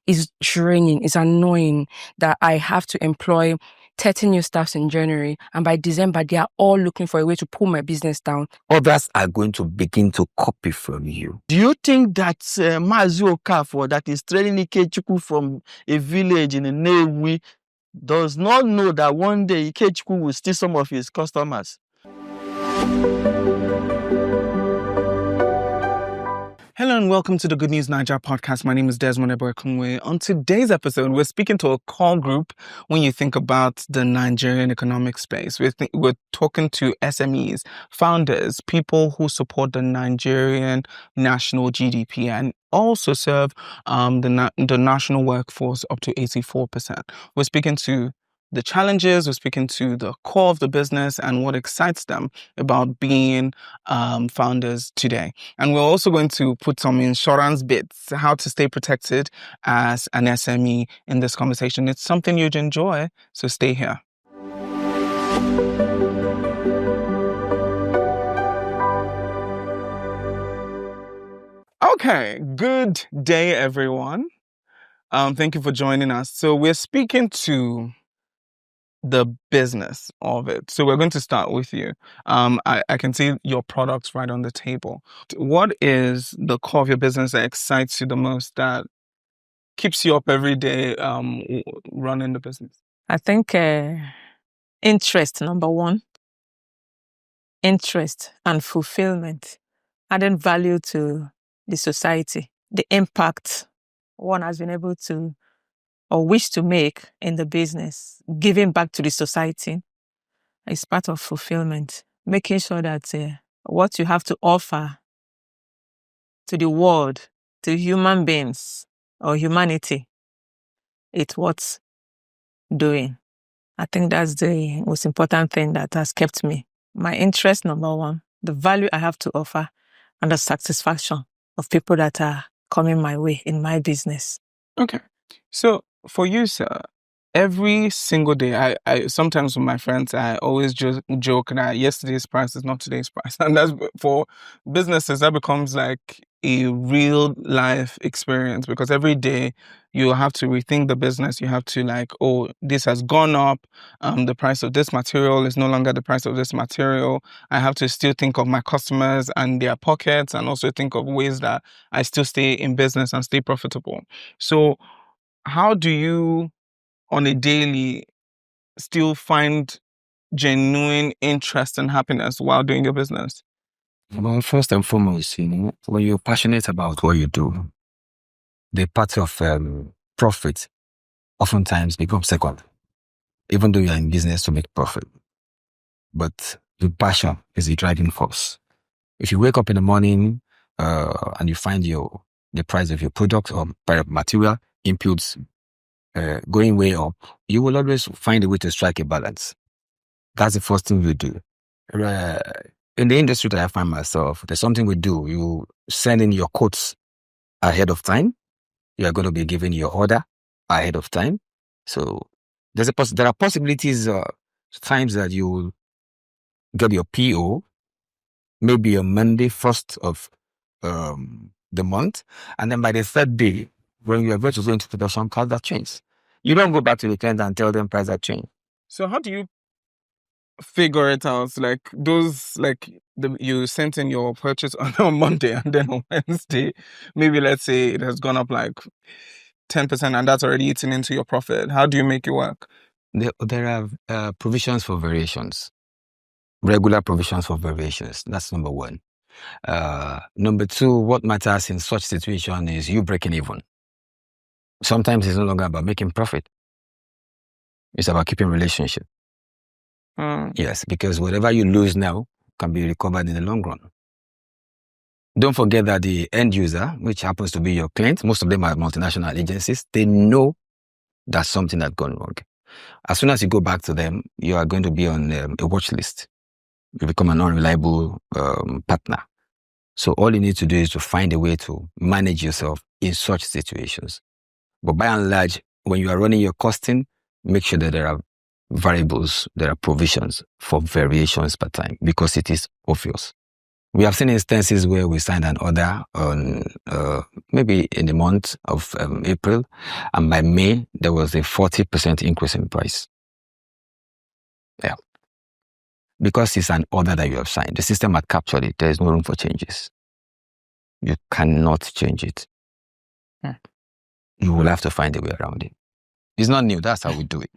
It's draining. It's annoying that I have to employ 30 new staffs in January, and by December, they are all looking for a way to pull my business down. Others are going to begin to copy from you. Do you think that Mazi Okafor, that is training Ikechukwu from a village in Nnewi, does not know that one day Ikechukwu will steal some of his customers? Hello and welcome to the Good News Niger podcast. My name is Desmond Eberkunwe. On today's episode, we're speaking to a core group when you think about the Nigerian economic space. We're talking to SMEs, founders, people who support the Nigerian national GDP and also serve the national workforce up to 84%. We're speaking to the challenges, we're speaking to the core of the business and what excites them about being founders today. And we're also going to put some insurance bits, how to stay protected as an SME in this conversation. It's something you'd enjoy, so stay here. Okay, good day, everyone. Thank you for joining us. So we're speaking to the business of it. So we're going to start with you. I can see your products right on the table. What is the core of your business that excites you the most, that keeps you up every day running the business? I think interest, number one. Interest and fulfillment, adding value to the society, the impact one has been able to or wish to make in the business, giving back to the society is part of fulfillment. Making sure that what you have to offer to the world, to human beings or humanity, it's what's doing. I think that's the most important thing that has kept me. My interest, number one, the value I have to offer, and the satisfaction of people that are coming my way in my business. Okay. So for you, sir, every single day, I sometimes with my friends, I always joke that yesterday's price is not today's price. And that's for businesses, that becomes like a real life experience, because every day you have to rethink the business. You have to like, oh, this has gone up. The price of this material is no longer the price of this material. I have to still think of my customers and their pockets, and also think of ways that I still stay in business and stay profitable. So how do you, on a daily, still find genuine interest and happiness while doing your business? Well, first and foremost, when you're passionate about what you do, the part of profit oftentimes becomes second, even though you're in business to make profit. But the passion is the driving force. If you wake up in the morning and you find the price of your product or material inputs going way up, you will always find a way to strike a balance. That's the first thing we do. In the industry that I find myself, there's something we do. You send in your quotes ahead of time. You are going to be given your order ahead of time. So there are possibilities, times that you will get your PO, maybe on Monday, 1st of the month. And then by the third day, when you are going to go into production, price that change. You don't go back to the client and tell them price that change. So how do you figure it out? Like those, you sent in your purchase on Monday, and then on Wednesday, maybe let's say it has gone up like 10%, and that's already eaten into your profit. How do you make it work? There are provisions for variations, regular provisions for variations. That's number one. Number two, what matters in such situation is you breaking even. Sometimes it's no longer about making profit. It's about keeping relationship. Yes, because whatever you lose now can be recovered in the long run. Don't forget that the end user, which happens to be your client, most of them are multinational agencies, they know that something has gone wrong. As soon as you go back to them, you are going to be on a watch list. You become an unreliable partner. So all you need to do is to find a way to manage yourself in such situations. But by and large, when you are running your costing, make sure that there are variables, there are provisions for variations per time, because it is obvious. We have seen instances where we signed an order on maybe in the month of April, and by May, there was a 40% increase in price. Yeah. Because it's an order that you have signed. The system had captured it. There is no room for changes. You cannot change it. You will have to find a way around it. It's not new. That's how we do it.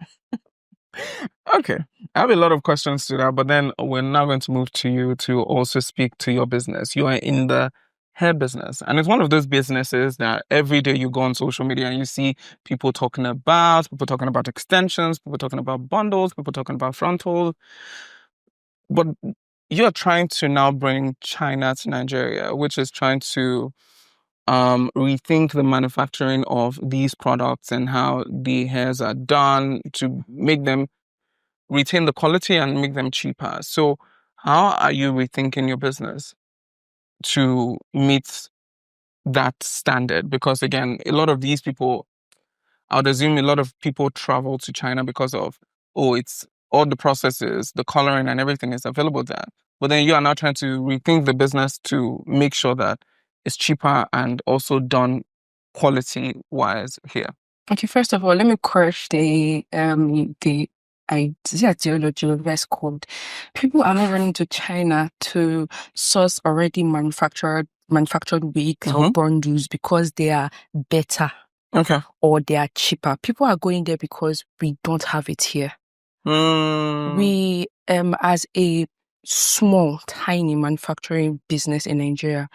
Okay. I have a lot of questions to that, but then we're now going to move to you to also speak to your business. You are in the hair business, and it's one of those businesses that every day you go on social media and you see people talking about extensions, people talking about bundles, people talking about frontal. But you're trying to now bring China to Nigeria, which is trying to rethink the manufacturing of these products and how the hairs are done to make them retain the quality and make them cheaper. So how are you rethinking your business to meet that standard? Because again, a lot of these people, I would assume a lot of people travel to China because of, it's all the processes, the coloring and everything is available there. But then you are now trying to rethink the business to make sure that it's cheaper and also done quality-wise here. Okay, first of all, let me correct the ideology of what's called. People are not running to China to source already manufactured wigs or bundles because they are better. Okay. Or they are cheaper. People are going there because we don't have it here. We, as a small, tiny manufacturing business in Nigeria,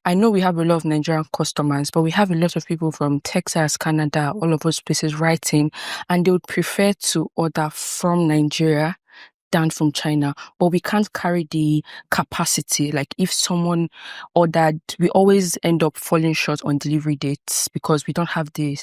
I know we have a lot of Nigerian customers, but we have a lot of people from Texas, Canada, all of those places writing, and they would prefer to order from Nigeria than from China, but we can't carry the capacity. Like if someone ordered, we always end up falling short on delivery dates because we don't have the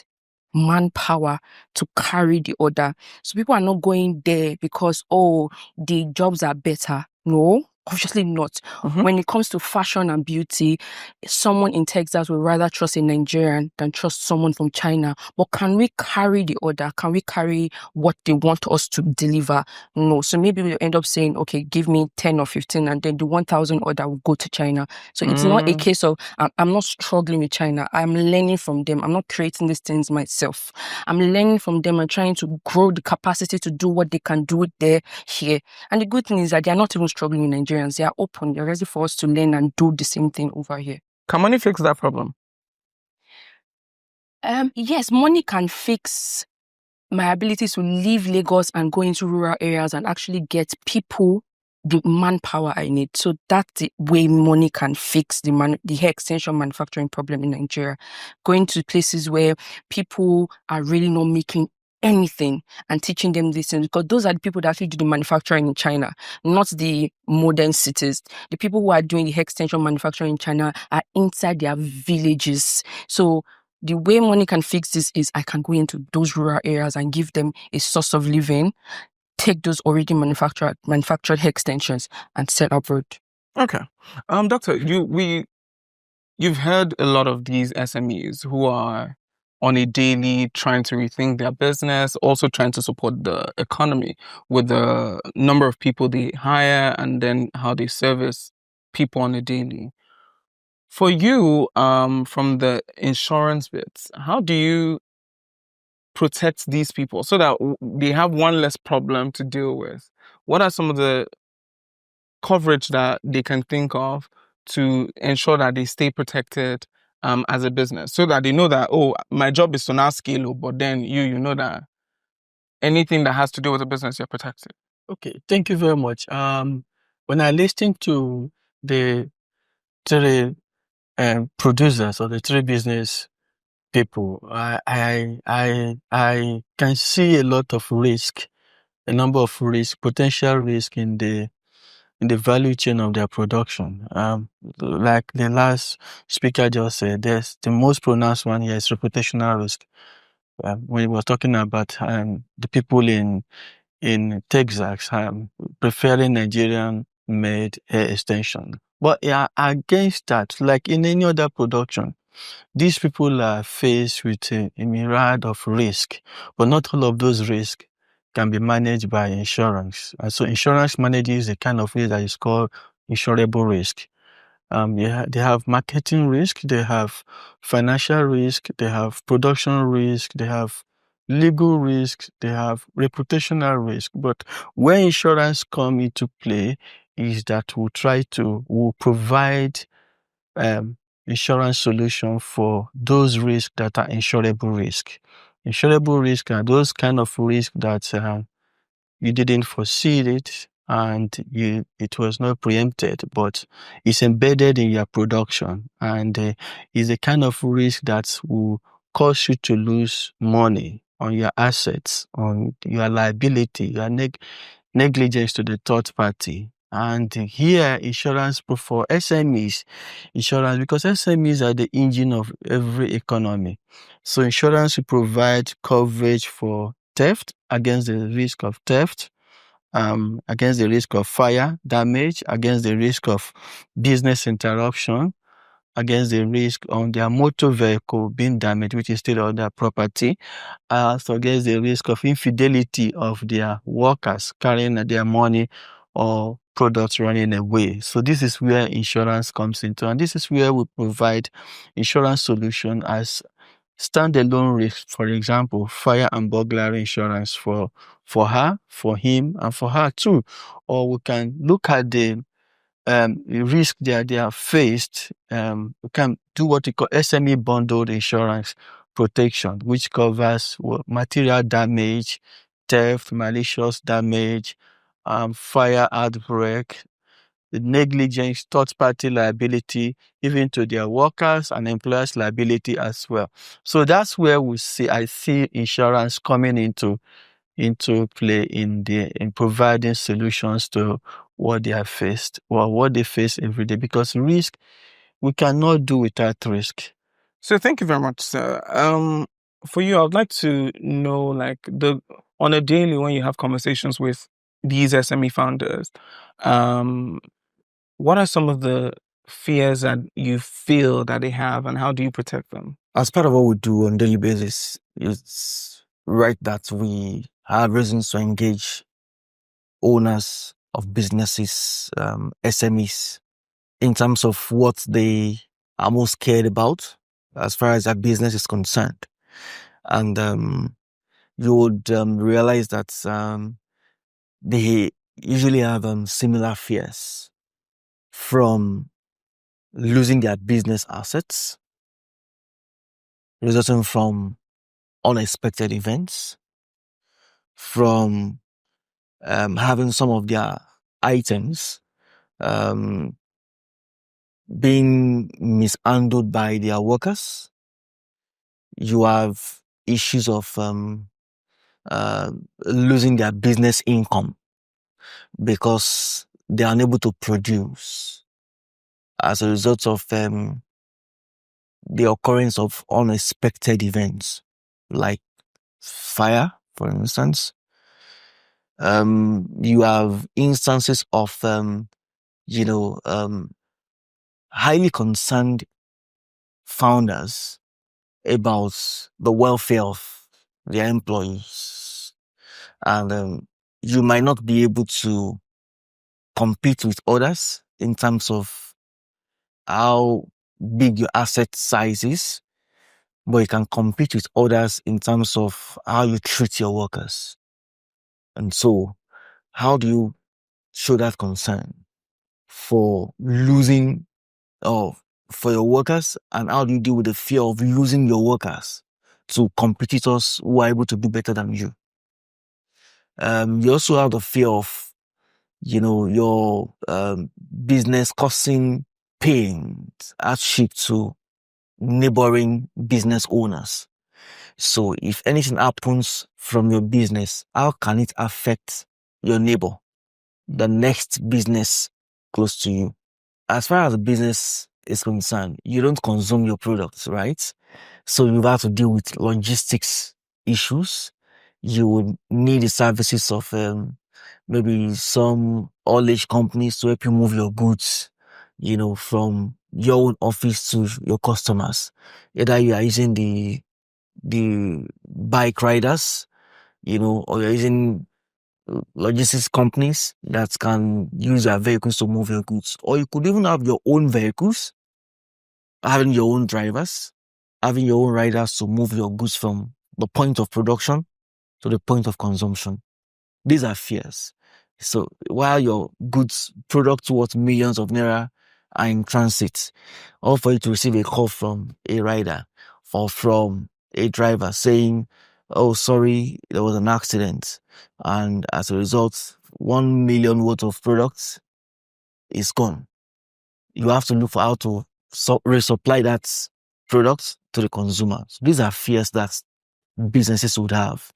manpower to carry the order. So people are not going there because, the jobs are better. No, obviously not. When it comes to fashion and beauty, someone in Texas would rather trust a Nigerian than trust someone from China. But can we carry the order? Can we carry what they want us to deliver? No. So maybe we'll end up saying, okay, give me 10 or 15 and then the 1,000 order will go to China. So it's not a case of, I'm not struggling with China. I'm learning from them. I'm not creating these things myself. I'm learning from them and trying to grow the capacity to do what they can do there, here. And the good thing is that they're not even struggling with Nigerians. They are open. They're ready for us to learn and do the same thing over here. Can money fix that problem? Yes, money can fix my ability to leave Lagos and go into rural areas and actually get people the manpower I need. So that's the way money can fix the hair extension manufacturing problem in Nigeria. Going to places where people are really not making anything and teaching them these things, because those are the people that actually do the manufacturing in China, not the modern cities. The people who are doing the hair extension manufacturing in China are inside their villages. So the way money can fix this is I can go into those rural areas and give them a source of living, take those already manufactured hair extensions and sell abroad. Okay. Doctor, you've heard a lot of these SMEs who are on a daily trying to rethink their business, also trying to support the economy with the number of people they hire and then how they service people on a daily. For you, from the insurance bits, how do you protect these people so that they have one less problem to deal with? What are some of the coverage that they can think of to ensure that they stay protected as a business, so that they know that, my job is to now scale, but then you know that anything that has to do with the business, you're protected? Okay, thank you very much. When I listen to the three producers or the three business people, I can see a lot of risk, a number of risk, potential risk in the value chain of their production. Like the last speaker just said, there's the most pronounced one here is reputational risk. When he was talking about the people in Texas preferring Nigerian-made hair extension. But against that, like in any other production, these people are faced with a myriad of risk, but not all of those risks can be managed by insurance. And so insurance manages a kind of risk that is called insurable risk. They have marketing risk, they have financial risk, they have production risk, they have legal risk, they have reputational risk. But where insurance come into play is that we'll provide insurance solution for those risks that are insurable risk. Insurable risk are those kind of risk that you didn't foresee it and it was not preempted, but it's embedded in your production, and is a kind of risk that will cause you to lose money on your assets, on your liability, your negligence to the third party. And here, insurance for SMEs, insurance, because SMEs are the engine of every economy. So insurance will provide coverage for theft, against the risk of theft, against the risk of fire damage, against the risk of business interruption, against the risk on their motor vehicle being damaged, which is still on their property, also against the risk of infidelity of their workers carrying their money or products running away. So this is where insurance comes into, and this is where we provide insurance solution as standalone risk. For example, fire and burglary insurance for her, for him, and for her too. Or we can look at the risk that they are faced. We can do what we call SME bundled insurance protection, which covers material damage, theft, malicious damage, fire outbreak, the negligence, third-party liability, even to their workers and employers' liability as well. So that's where I see insurance coming into play in providing solutions to what they have faced or what they face every day. Because risk, we cannot do without risk. So thank you very much, sir. For you, I would like to know, on a daily, when you have conversations with these SME founders, what are some of the fears that you feel that they have, and how do you protect them? As part of what we do on a daily basis, it's right that we have reasons to engage owners of businesses, SMEs, in terms of what they are most cared about as far as their business is concerned. And you would realize that they usually have similar fears, from losing their business assets resulting from unexpected events, from having some of their items being mishandled by their workers. You have issues of losing their business income because they are unable to produce as a result of the occurrence of unexpected events like fire, for instance. You have instances of highly concerned founders about the welfare of their employees, and you might not be able to compete with others in terms of how big your asset size is, but you can compete with others in terms of how you treat your workers. And so, how do you show that concern for losing for your workers, and how do you deal with the fear of losing your workers to competitors who are able to do better than you? You also have the fear of, your business causing pain, hardship to neighboring business owners. So if anything happens from your business, how can it affect your neighbor, the next business close to you? As far as the business is concerned, you don't consume your products, right? So you have to deal with logistics issues. You would need the services of maybe some haulage companies to help you move your goods, from your own office to your customers. Either you are using the bike riders, or you're using logistics companies that can use their vehicles to move your goods. Or you could even have your own vehicles, having your own drivers, having your own riders to move your goods from the point of production to the point of consumption. These are fears. So while your goods, product worth millions of naira, are in transit, or for you to receive a call from a rider or from a driver saying, oh, sorry, there was an accident, and as a result, 1 million worth of products is gone. You have to look for how to resupply that product to the consumer. So these are fears that businesses would have,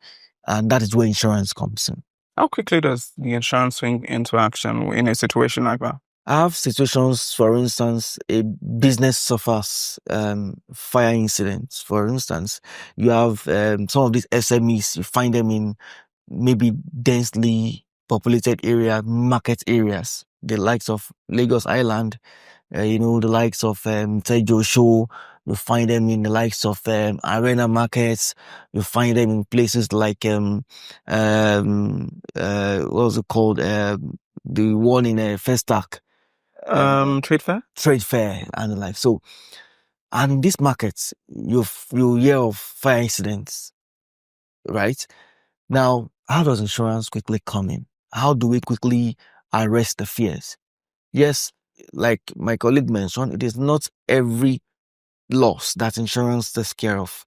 and that is where insurance comes in. How quickly does the insurance swing into action in a situation like that? I have situations, for instance, a business suffers fire incidents. For instance, you have some of these SMEs, you find them in maybe densely populated area, market areas, the likes of Lagos Island, the likes of Tejo Show. You find them in the likes of arena markets. You find them in places like what was it called? The one in Festac. Trade fair? Trade fair and the like. So, and in these markets, you hear of fire incidents, right? Now, how does insurance quickly come in? How do we quickly arrest the fears? Yes, like my colleague mentioned, it is not every loss that insurance takes care of.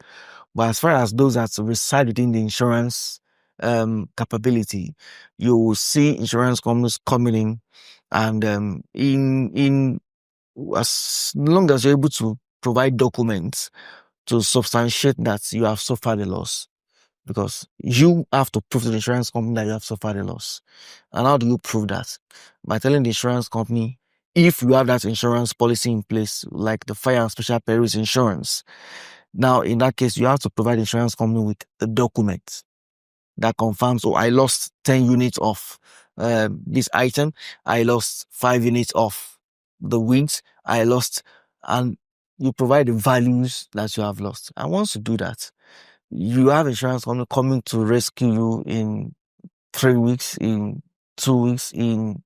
But as far as those that reside within the insurance capability, you will see insurance companies coming in, and in as long as you're able to provide documents to substantiate that you have suffered a loss, because you have to prove to the insurance company that you have suffered a loss. And how do you prove that? By telling the insurance company, if you have that insurance policy in place, like the fire and special perils insurance. Now, in that case, you have to provide the insurance company with a document that confirms, oh, I lost 10 units of this item. I lost 5 units of the wings. I lost, and you provide the values that you have lost. And once you do that, you have insurance company coming to rescue you in 3 weeks, in 2 weeks, in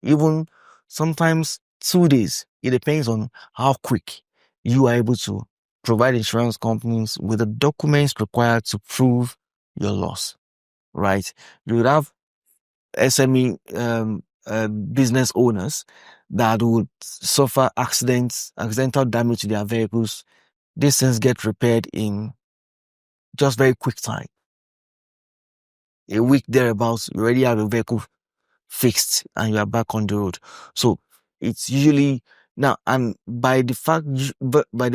even sometimes 2 days. It depends on how quick you are able to provide insurance companies with the documents required to prove your loss, right? You would have SME business owners that would suffer accidental damage to their vehicles. These things get repaired in just very quick time. A week thereabouts, you already have a vehicle fixed and you are back on the road. So it's usually now, and by the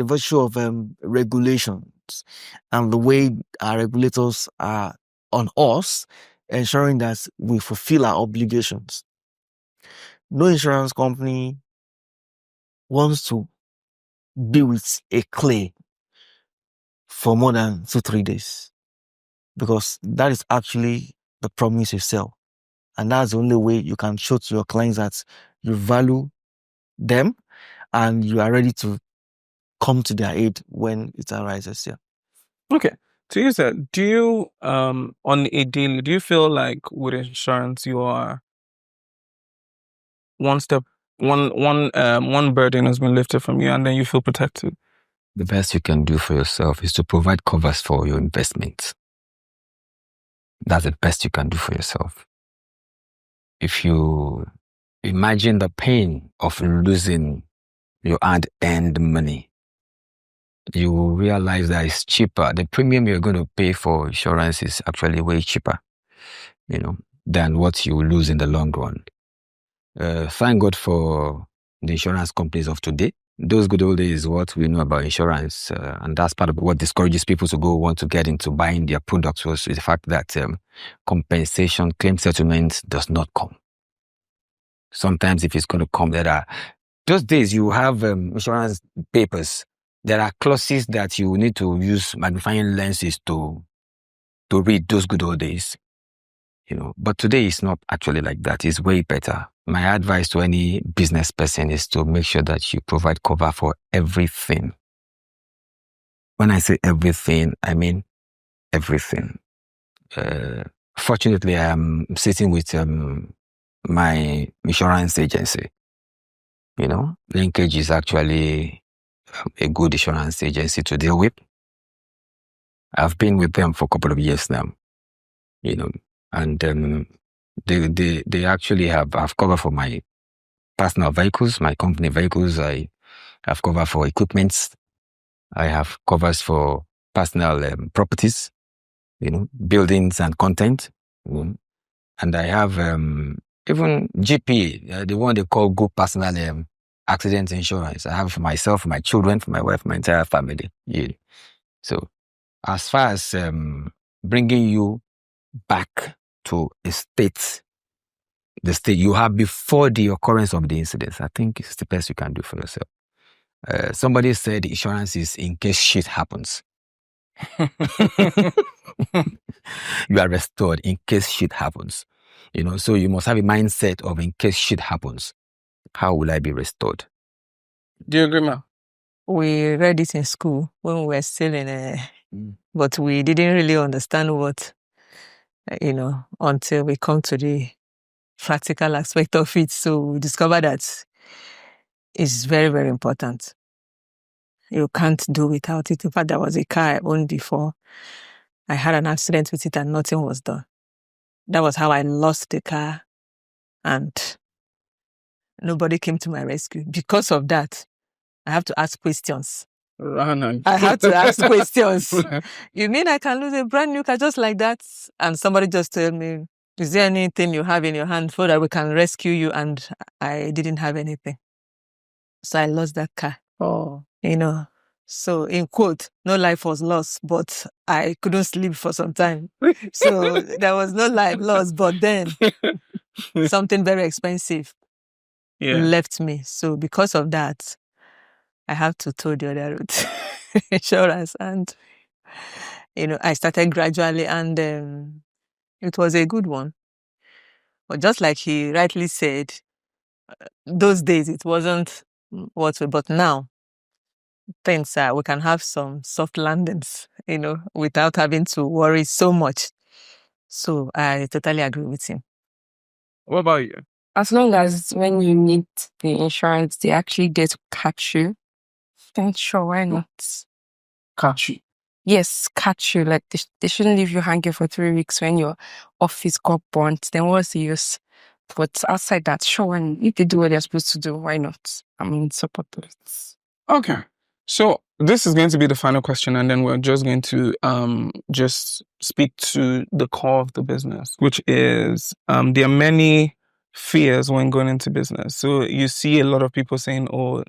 virtue of regulations and the way our regulators are on us, ensuring that we fulfill our obligations. No insurance company wants to be with a claim for more than 2-3 days, because that is actually the promise you sell. And that's the only way you can show to your clients that you value them and you are ready to come to their aid when it arises. Yeah. Okay. To you, sir, do you, on a daily, do you feel like with insurance you are one burden has been lifted from you and then you feel protected? The best you can do for yourself is to provide covers for your investments. That's the best you can do for yourself. If you imagine the pain of losing your hard-earned money, you will realize that it's cheaper. The premium you're going to pay for insurance is actually way cheaper, than what you will lose in the long run. Thank God for the insurance companies of today. Those good old days, what we know about insurance, and that's part of what discourages people to want to get into buying their products, was the fact that compensation, claim settlement does not come. Sometimes if it's going to come, those days you have insurance papers. There are clauses that you need to use magnifying lenses to read those good old days. But today it's not actually like that. It's way better. My advice to any business person is to make sure that you provide cover for everything. When I say everything, I mean everything. Fortunately, I'm sitting with my insurance agency. Linkage is actually a good insurance agency to deal with. I've been with them for a couple of years now, and they actually have cover for my personal vehicles, my company vehicles. I have cover for equipments. I have covers for personal properties, buildings and content. And I have even GP, the one they call group personal accident insurance. I have for myself, for my children, for my wife, my entire family. So as far as bringing you back to the state you have before the occurrence of the incident, I think it's the best you can do for yourself. Somebody said insurance is in case shit happens. You are restored in case shit happens. So you must have a mindset of in case shit happens, how will I be restored? Do you agree, Ma? We read it in school when we were still in but we didn't really understand what, until we come to the practical aspect of it. So we discovered that it's very, very important. You can't do without it. In fact, there was a car I owned before. I had an accident with it and nothing was done. That was how I lost the car and nobody came to my rescue. Because of that, I have to ask questions. I have to ask questions. You mean I can lose a brand new car just like that? And somebody just told me, is there anything you have in your hand so that we can rescue you? And I didn't have anything. So I lost that car. Oh. So in quote, no life was lost, but I couldn't sleep for some time. So there was no life lost, but then something very expensive left me. So because of that, I have to tow the other route, insurance. And, I started gradually and it was a good one. But just like he rightly said, those days it wasn't but now things are, we can have some soft landings, without having to worry so much. So I totally agree with him. What about you? As long as when you need the insurance, they actually get to catch you, then sure, why not? Catch you? Yes, catch you. Like they shouldn't leave you hanging for 3 weeks when your office got burnt. Then what's the use? But outside that, sure, and if they do what they're supposed to do, why not? I'm in support of it. Okay. So this is going to be the final question, and then we're just going to just speak to the core of the business, which is there are many fears when going into business. So you see a lot of people saying, "Oh,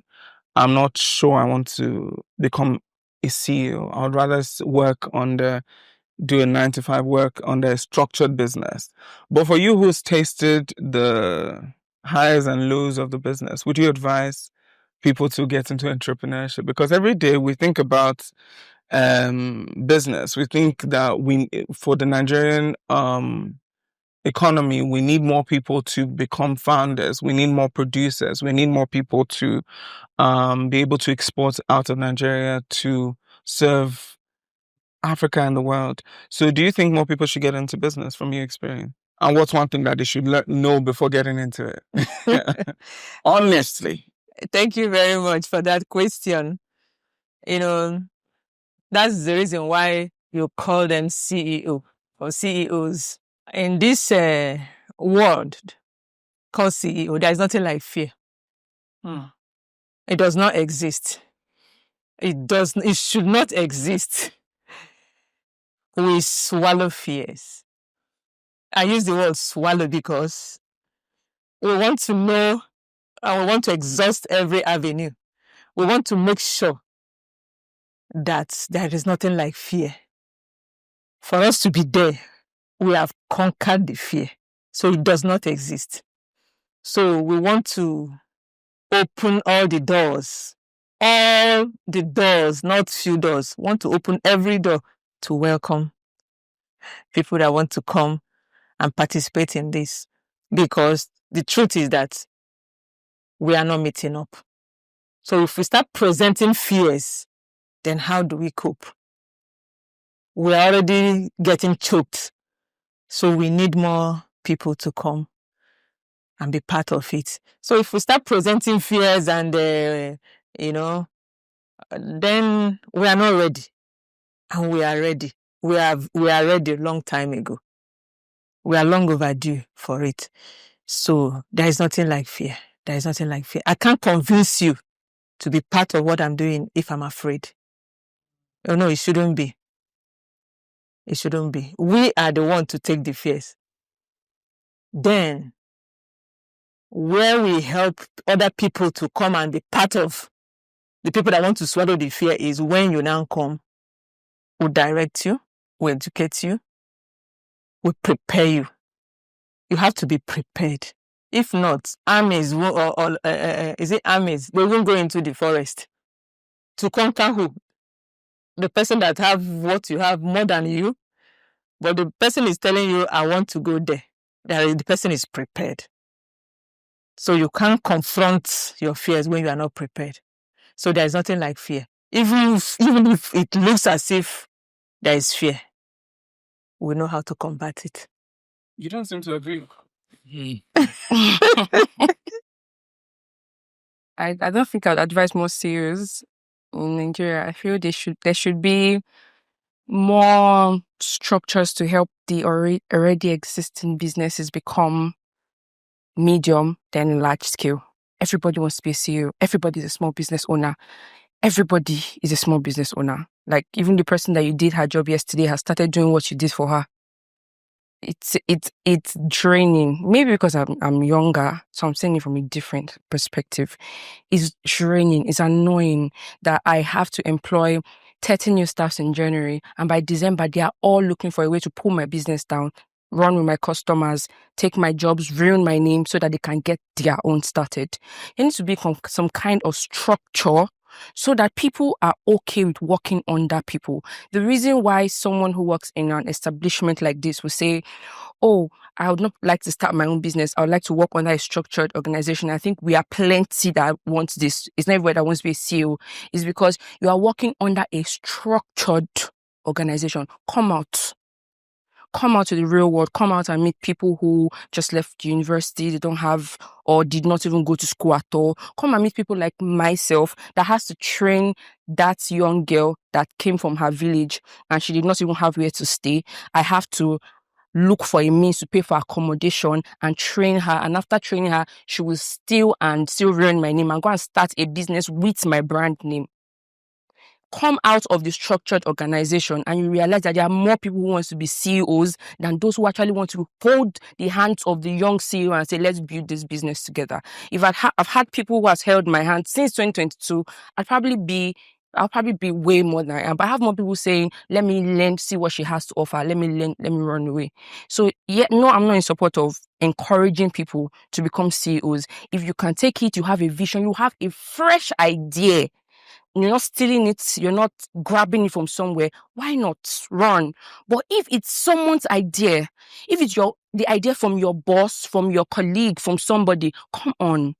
I'm not sure I want to become a CEO. I would rather do a 9-to-5 work on the structured business." But for you who's tasted the highs and lows of the business, would you advise people to get into entrepreneurship? Because every day we think about business. We think that for the Nigerian economy, we need more people to become founders. We need more producers. We need more people to be able to export out of Nigeria to serve Africa and the world. So do you think more people should get into business from your experience? And what's one thing that they should know before getting into it? Honestly. Thank you very much for that question. That's the reason why you call them CEO or CEOs. In this world called CEO, there is nothing like fear. It does not exist. It should not exist. We swallow fears. I use the word swallow because we want to know and we want to exhaust every avenue. We want to make sure that there is nothing like fear. For us to be there, we have conquered the fear. So it does not exist. So we want to open all the doors. All the doors, not few doors. We want to open every door to welcome people that want to come and participate in this. Because the truth is that we are not meeting up. So if we start presenting fears, then how do we cope? We're already getting choked. So we need more people to come and be part of it. So if we start presenting fears and, then we are not ready. And we are ready. We are ready a long time ago. We are long overdue for it. So there is nothing like fear. There is nothing like fear. I can't convince you to be part of what I'm doing if I'm afraid. Oh no, it shouldn't be. It shouldn't be. We are the one to take the fears. Then, where we help other people to come and be part of the people that want to swallow the fear is when you now come. We direct you, we educate you, we prepare you. You have to be prepared. If not, armies, is it armies? They won't go into the forest. To conquer who? The person that have what you have more than you, but the person is telling you, I want to go there. The person is prepared. So you can't confront your fears when you are not prepared. So there is nothing like fear. Even if it looks as if there is fear, we know how to combat it. You don't seem to agree. I don't think I'd advise more CEOs in Nigeria. I feel there should be more structures to help the already existing businesses become medium than large scale. Everybody wants to be a CEO. Everybody's a small business owner. Everybody is a small business owner. Like even the person that you did her job yesterday has started doing what you did for her. It's draining. Maybe because I'm younger, so I'm saying it from a different perspective. It's draining. It's annoying that I have to employ 30 new staffs in January, and by December they are all looking for a way to pull my business down, run with my customers, take my jobs, ruin my name so that they can get their own started. There needs to be some kind of structure so that people are okay with working under people. The reason why someone who works in an establishment like this will say, oh, I would not like to start my own business. I would like to work under a structured organization. I think we are plenty that wants this. It's not everybody that wants to be a CEO. It's because you are working under a structured organization. Come out to the real world. Come out and meet people who just left university. They don't have or did not even go to school at all. Come and meet people like myself that has to train that young girl that came from her village and she did not even have where to stay. I have to look for a means to pay for accommodation and train her. And after training her, she will still ruin my name and go and start a business with my brand name. Come out of the structured organization and you realize that there are more people who want to be CEOs than those who actually want to hold the hands of the young CEO and say, let's build this business together. If I've had people who has held my hand since 2022, I'll probably be way more than I am. But I have more people saying, let me learn, see what she has to offer. Let me learn, let me run away. So no, I'm not in support of encouraging people to become CEOs. If you can take it, you have a vision, you have a fresh idea. You're not stealing it. You're not grabbing it from somewhere. Why not run? But if it's someone's idea, if it's the idea from your boss, from your colleague, from somebody, come on.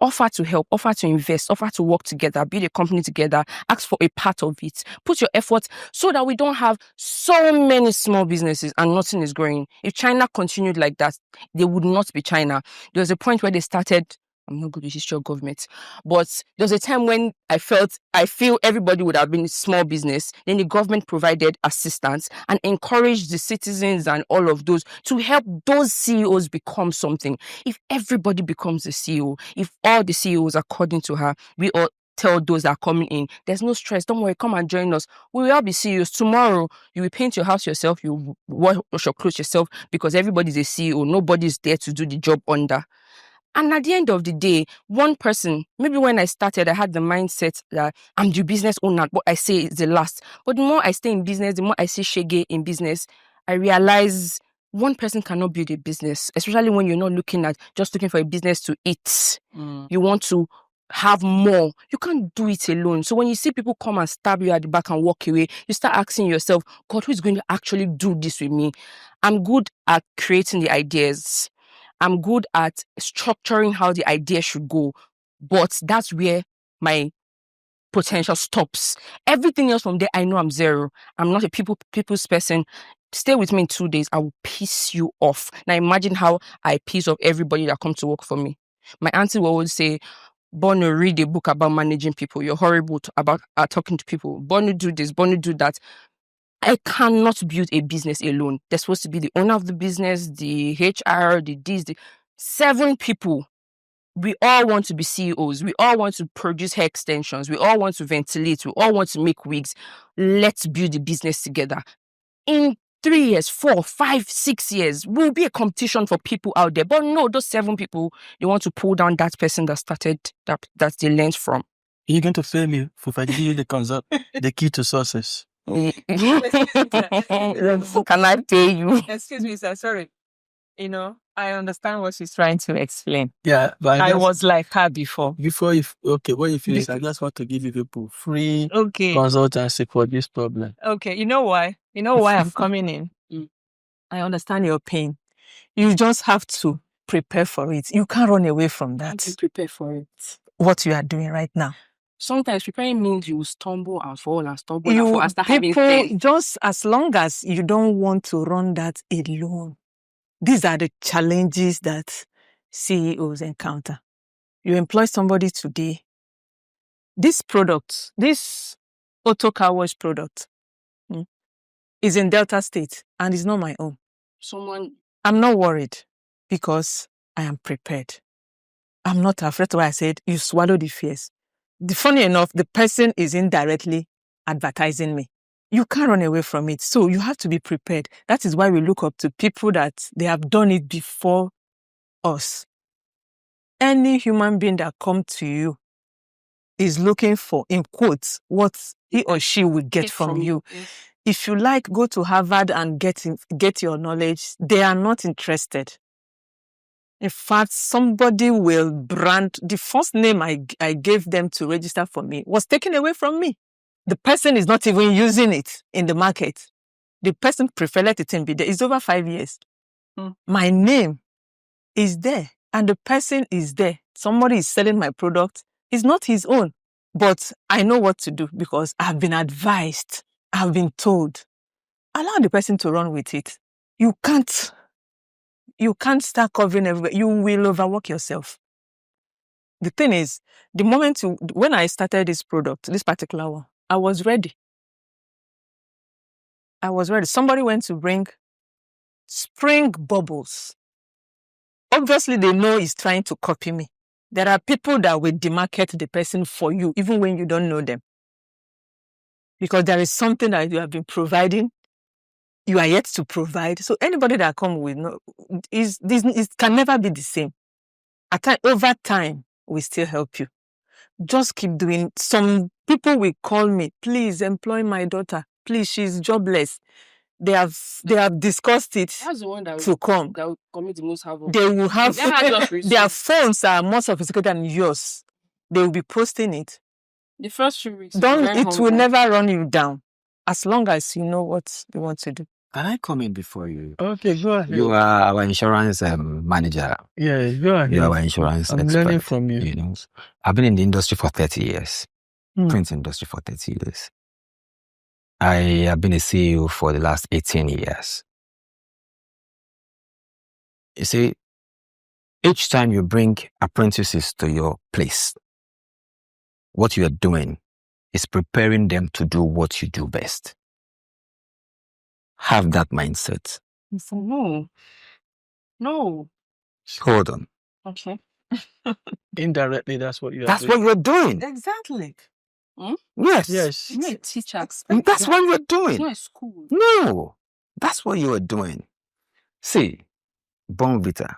Offer to help, offer to invest, offer to work together, build a company together, ask for a part of it. Put your efforts so that we don't have so many small businesses and nothing is growing. If China continued like that, they would not be China. There was a point where they started, I'm not good with history of government, but there was a time when I feel everybody would have been a small business. Then the government provided assistance and encouraged the citizens and all of those to help those CEOs become something. If everybody becomes a CEO, if all the CEOs, according to her, we all tell those that are coming in, there's no stress. Don't worry, come and join us. We will all be CEOs. Tomorrow, you will paint your house yourself, you wash your clothes yourself because everybody's a CEO. Nobody's there to do the job under. And at the end of the day, one person, maybe when I started, I had the mindset that I'm the business owner, but I say it's the last. But the more I stay in business, the more I see shege in business, I realize one person cannot build a business, especially when you're not looking for a business to eat. You want to have more. You can't do it alone. So when you see people come and stab you at the back and walk away, you start asking yourself, God, who is going to actually do this with me? I'm good at creating the ideas. I'm good at structuring how the idea should go, but that's where my potential stops. Everything else from there, I know I'm zero. I'm not a people's person. stay with me in 2 days, I will piss you off. Now imagine how I piss off everybody that comes to work for me. My auntie will always say, Bono, read a book about managing people. You're horrible about talking to people. Bono, do this. Bono, do that. I cannot build a business alone. There's supposed to be the owner of the business, the HR, the 7 people. We all want to be CEOs. We all want to produce hair extensions. We all want to ventilate. We all want to make wigs. Let's build the business together. In 3 years, 4, 5, 6 years, will be a competition for people out there. But no, those 7 people, they want to pull down that person that started, that they learned from. You're going to fail me if I give you the key to success. Can I pay you? Excuse me, sir. Sorry. I understand what she's trying to explain. Yeah, but I was like her before. What if you I just want to give you people free consultancy for this problem. Okay, you know why? You know why I'm coming in? I understand your pain. You just have to prepare for it. You can't run away from that. You prepare for it. What you are doing right now. Sometimes preparing means you will stumble and fall and stumble and fall and start having pain. Just as long as you don't want to run that alone. These are the challenges that CEOs encounter. You employ somebody today. This product, this auto car wash product, is in Delta State and is not my own. I'm not worried because I am prepared. I'm not afraid. Why I said you swallow the fears. Funny enough, the person is indirectly advertising me. You can't run away from it. So you have to be prepared. That is why we look up to people that they have done it before us. Any human being that comes to you is looking for, in quotes, what he or she will get from you. Yes. If you like, go to Harvard and get your knowledge. They are not interested. In fact, somebody will brand, the first name I gave them to register for me was taken away from me. The person is not even using it in the market. The person prefer let it be there. It's over 5 years. My name is there and the person is there. Somebody is selling my product. It's not his own. But I know what to do because I've been advised. I've been told. Allow the person to run with it. You can't start covering everywhere. You will overwork yourself. The thing is, the moment when I started this product, this particular one, I was ready. Somebody went to bring spring bubbles. Obviously, they know he's trying to copy me. There are people that will demarket the person for you, even when you don't know them. Because there is something that you have been providing, you are yet to provide. So anybody that comes with it can never be the same. Over time, we still help you. Just keep doing. Some people will call me, please employ my daughter. Please, she's jobless. They have discussed it. That's the one that to come. That will commit the most havoc. They will have their phones are more sophisticated than yours. They will be posting it. The first few weeks. It will never run you down as long as you know what you want to do. Can I come in before you? Okay, go ahead. You are our insurance manager. Yeah, go ahead. You are our insurance I'm expert. learning from you. I've been in the industry for 30 years. Print industry for 30 years. I have been a CEO for the last 18 years. You see, each time you bring apprentices to your place, what you are doing is preparing them to do what you do best. Have that mindset. No. Hold on. Okay. Indirectly, that's what you're doing. That's what you're doing. Exactly. Yes. You're a teacher. That's what you're doing. It's not a school. No. That's what you are doing. See, Bonvita.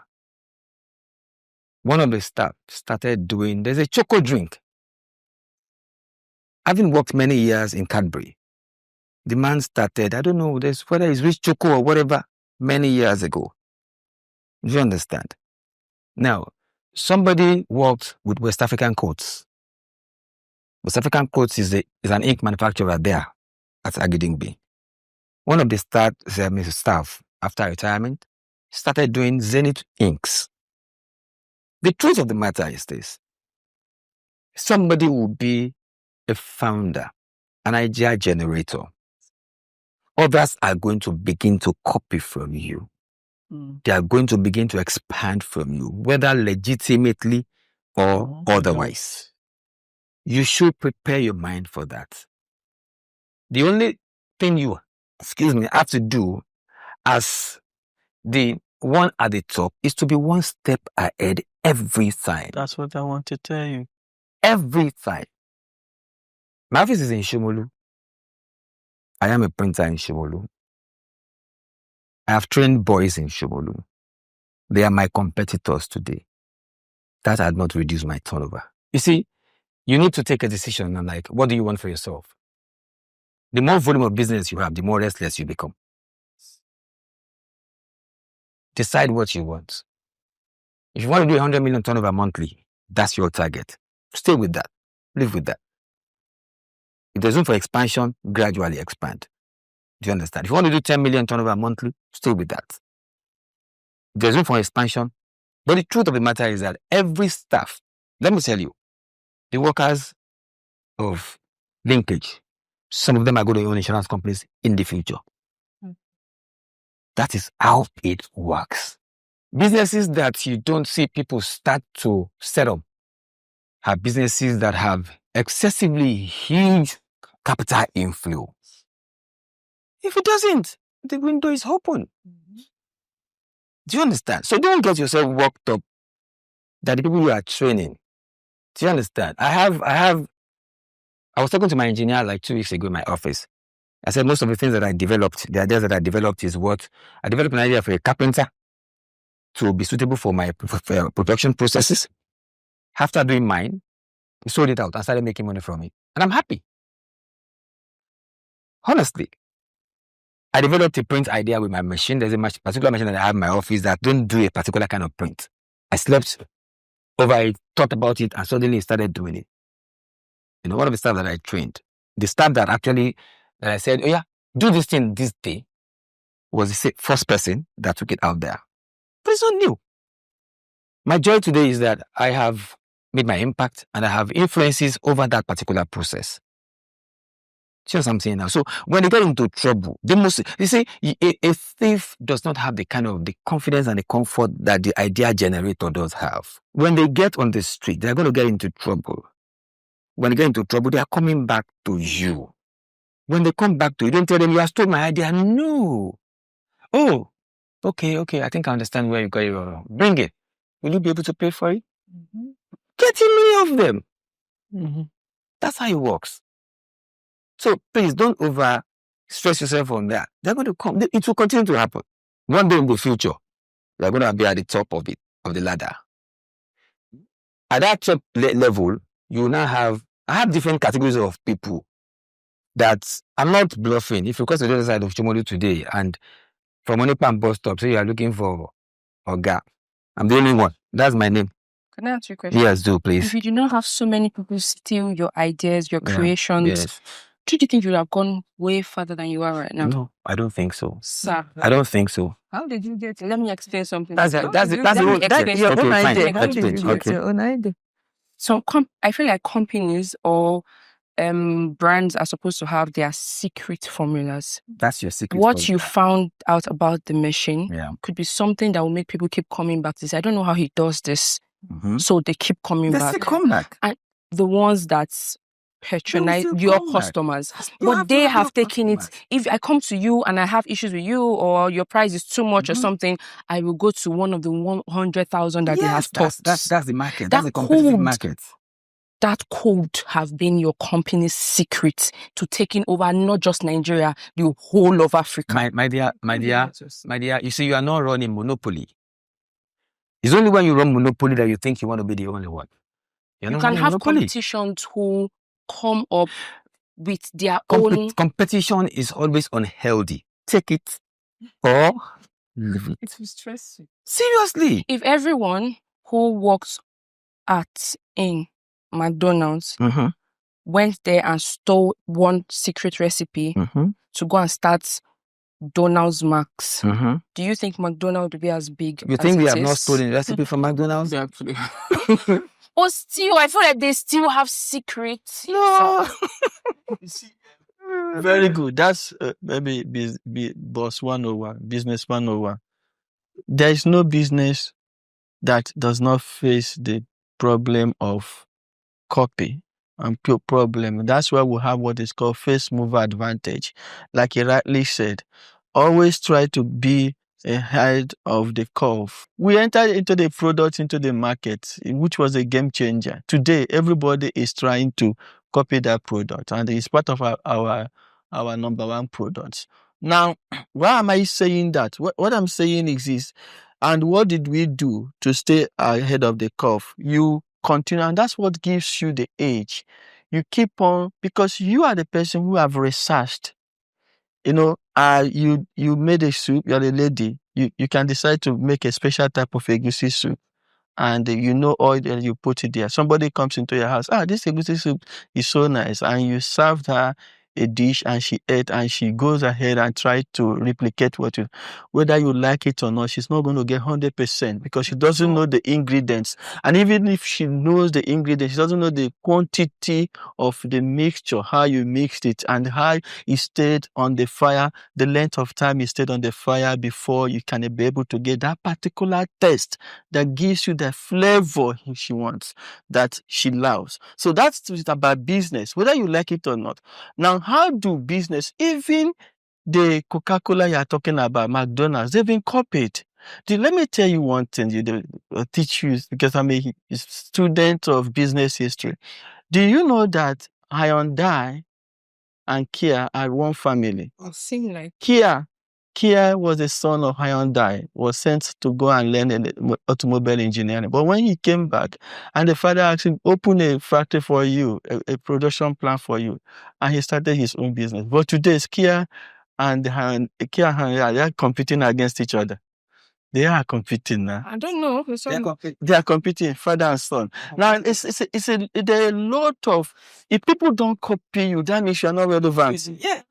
One of the staff started doing, there's a choco drink. Having worked many years in Cadbury, the man started, I don't know whether it's Rich Choco or whatever, many years ago. Do you understand? Now, somebody worked with West African Coats. West African Coats is an ink manufacturer there at Agidingbi. One of the staff, after retirement, started doing Zenith inks. The truth of the matter is this. Somebody will be a founder, an idea generator, others are going to begin to copy from you. They are going to begin to expand from you, whether legitimately or otherwise. You should prepare your mind for that. The only thing you, have to do as the one at the top is to be one step ahead every time. That's what I want to tell you. Every time. My office is in Shomolu. I am a printer in Shomolu. I have trained boys in Shomolu. They are my competitors today. That had not reduced my turnover. You see, you need to take a decision on like, what do you want for yourself? The more volume of business you have, the more restless you become. Decide what you want. If you want to do 100 million turnover monthly, that's your target. Stay with that. Live with that. If there's room for expansion, gradually expand. Do you understand? If you want to do 10 million turnover monthly, stay with that. If there's room for expansion. But the truth of the matter is that every staff, let me tell you, the workers of linkage, some of them are going to own insurance companies in the future. That is how it works. Businesses that you don't see people start to set up are businesses that have excessively huge capital inflow. If it doesn't, the window is open. Do you understand? So don't get yourself worked up that the people you are training. Do you understand? I was talking to my engineer like 2 weeks ago in my office. I said most of the things that I developed, the ideas that I developed is what I developed an idea for a carpenter to be suitable for my production processes. After doing mine, we sold it out and started making money from it. And I'm happy. Honestly. I developed a print idea with my machine. There's a particular machine that I have in my office that don't do a particular kind of print. I slept over it, thought about it, and suddenly started doing it. You know, one of the staff that I trained, the staff that actually, that I said, oh yeah, do this thing this day, was the first person that took it out there. But it's not new. My joy today is that I have made my impact and I have influences over that particular process. See what I'm saying now? So when they get into trouble, you see, a thief does not have the kind of the confidence and the comfort that the idea generator does have. When they get on the street, they're going to get into trouble. When they get into trouble, they are coming back to you. When they come back to you, don't tell them you have stole my idea. No. Oh, okay. I think I understand where you got it wrong. Bring it. Will you be able to pay for it? Get many of them. That's how it works. So please don't over stress yourself on that. They're going to come. It will continue to happen. One day in the future, they're going to be at the top of the ladder. At that top level, you now I have different categories of people that I'm not bluffing. If you cross the other side of Chomolu today and from Onipan bus stop, so you are looking for Oga, I'm the only one. That's my name. Can I ask you a question? Yes, do please. If you do not have so many people steal your ideas, your creations, do you think you would have gone way further than you are right now? No, I don't think so. Sir, I don't think so. how did you get it? Let me explain something. That's your own idea. Your own idea. So I feel like companies or brands are supposed to have their secret formulas. That's your secret. What you found out about the machine could be something that will make people keep coming back to this. I don't know how he does this. So they keep coming back. Come back. And the ones that patronize your customers, but they have taken it. If I come to you and I have issues with you or your price is too much or something, I will go to one of the 100,000 that they have taught. That's the market. That's the competitive market. That could have been your company's secret to taking over not just Nigeria, the whole of Africa. My dear, you see, you are not running monopoly. It's only when you run monopoly that you think you want to be the only one. You can have competitions who come up with their own. Competition is always unhealthy. Take it or leave it. It will stress you. Seriously. If everyone who works in McDonald's went there and stole one secret recipe to go and start Donald's Max, do you think McDonald's would be as big? You think they have not stolen recipe from McDonald's? Actually. Or still, I feel like they still have secrets. No. You see, Very good. That's maybe boss 101, business 101. There is no business that does not face the problem of copy and pure problem. That's why we have what is called first mover advantage. Like you rightly said, always try to be ahead of the curve. We entered into the product, into the market, which was a game changer. Today, everybody is trying to copy that product, and it's part of our number one product. Now, why am I saying that? What I'm saying is this, and what did we do to stay ahead of the curve? You continue, and that's what gives you the edge. You keep on, because you are the person who have researched. You know, you made a soup, you're a lady, you can decide to make a special type of egusi soup, and you know oil and you put it there. Somebody comes into your house, this egusi soup is so nice, and you served her a dish and she ate, and she goes ahead and tries to replicate whether you like it or not, she's not going to get 100% because she doesn't know the ingredients. And even if she knows the ingredients, she doesn't know the quantity of the mixture, how you mixed it, and how it stayed on the fire, the length of time it stayed on the fire before you can be able to get that particular taste that gives you the flavor she wants, that she loves. So that's about business, whether you like it or not. Now, how do business, even the Coca-Cola you are talking about, McDonald's, they've been copied. Let me tell you one thing, teach you, because I'm a student of business history. Do you know that Hyundai and Kia are one family? It seems like Kia was the son of Hyundai, was sent to go and learn automobile engineering. But when he came back, and the father asked him, open a factory for you, a production plant for you, and he started his own business. But today, Kia and Hyundai, they are competing against each other. They are competing now. I don't know. They are competing, father and son. Now, there are a lot of, if people don't copy you, that means you are not relevant. Yeah.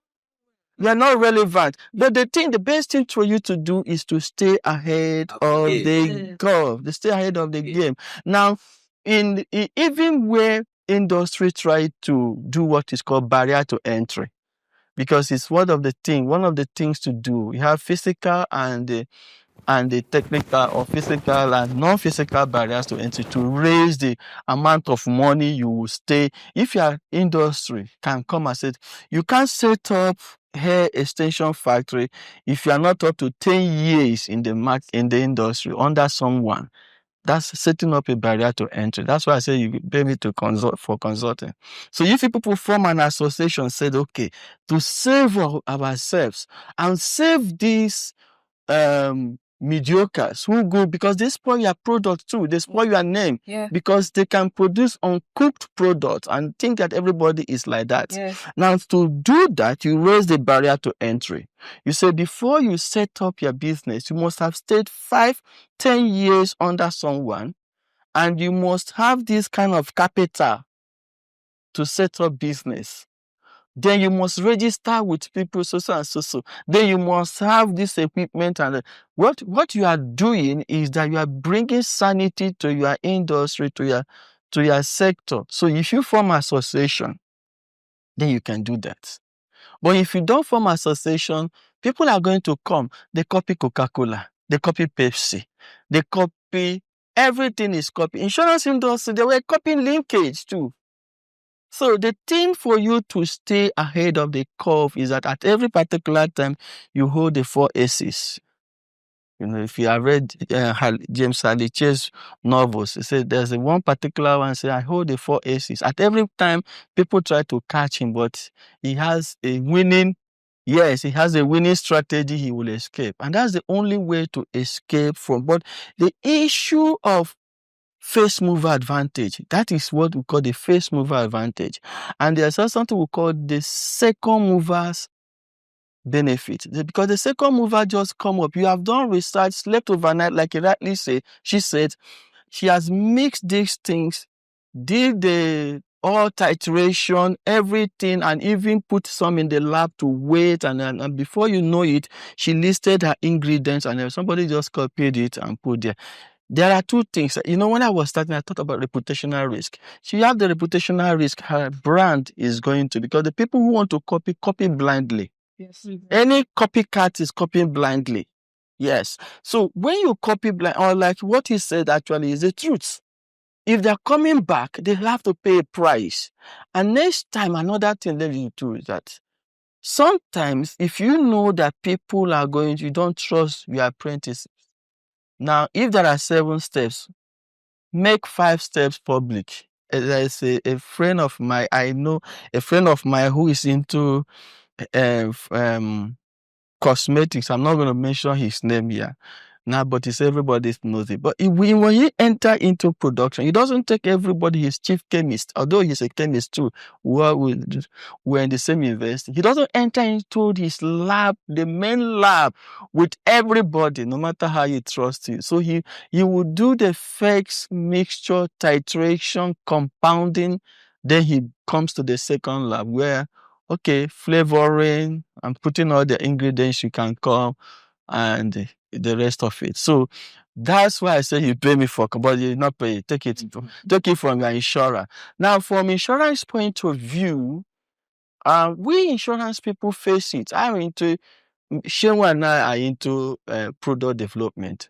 You are not relevant. But the best thing for you to do is to stay ahead of the curve, to stay ahead of the game. Now, even where industry try to do what is called barrier to entry, because it's one of the things to do. You have physical and the technical or physical and non-physical barriers to entry to raise the amount of money you will stay. If your industry can come and say, you can't set up hair extension factory if you are not up to 10 years in the industry under someone. That's setting up a barrier to entry. That's why I say you pay me to consult for consulting. So if people form an association, said, okay, to save ourselves and save these mediocres who go, because they spoil your product too, they spoil your name, because they can produce uncooked products and think that everybody is like that. Now, to do that, you raise the barrier to entry. You say, before you set up your business, you must have stayed 5-10 years under someone, and you must have this kind of capital to set up business. Then you must register with people so and so. Then you must have this equipment, and what you are doing is that you are bringing sanity to your industry, to your sector. So if you form an association, then you can do that. But if you don't form an association, people are going to come. They copy Coca-Cola, they copy Pepsi, they copy, everything is copied. Insurance industry, they were copying linkage too. So the thing for you to stay ahead of the curve is that at every particular time, you hold the 4 S's. You know, if you have read James Halliday's novels, he said there's one particular one, say, I hold the 4 S's. At every time, people try to catch him, but he has a winning strategy, he will escape. And that's the only way to escape from. But the issue of first mover advantage, that is what we call the first mover advantage. And there's also something we call the second mover's benefit. Because the second mover just come up, you have done research, slept overnight, like you rightly said. She said she has mixed these things, did the all titration, everything, and even put some in the lab to wait, and before you know it, she listed her ingredients, and somebody just copied it and put there. there are two things. When I was starting, I thought about reputational risk. So you have the reputational risk, her brand is going to, because the people who want to copy blindly. Yes. Any copycat is copying blindly. Yes. So when you copy blind, or like what he said actually is the truth. If they're coming back, they have to pay a price. And next time, another thing that you do is that sometimes if you know that people are going, you don't trust your apprentices. Now, if there are 7 steps, make 5 steps public. There's a friend of mine, I know a friend of mine who is into cosmetics. I'm not going to mention his name here now, but it's everybody knows it. But when he enter into production, he doesn't take everybody his chief chemist, although he's a chemist too. We're in the same university. He doesn't enter into his lab, the main lab, with everybody, no matter how you trust you. So he will do the fakes, mixture, titration, compounding. Then he comes to the second lab where, okay, flavoring and putting all the ingredients you can come and the rest of it. So that's why I say you pay me for, but you not pay. Take it from your insurer. Now, from insurance point of view, we insurance people face it. Shewa and I are into product development.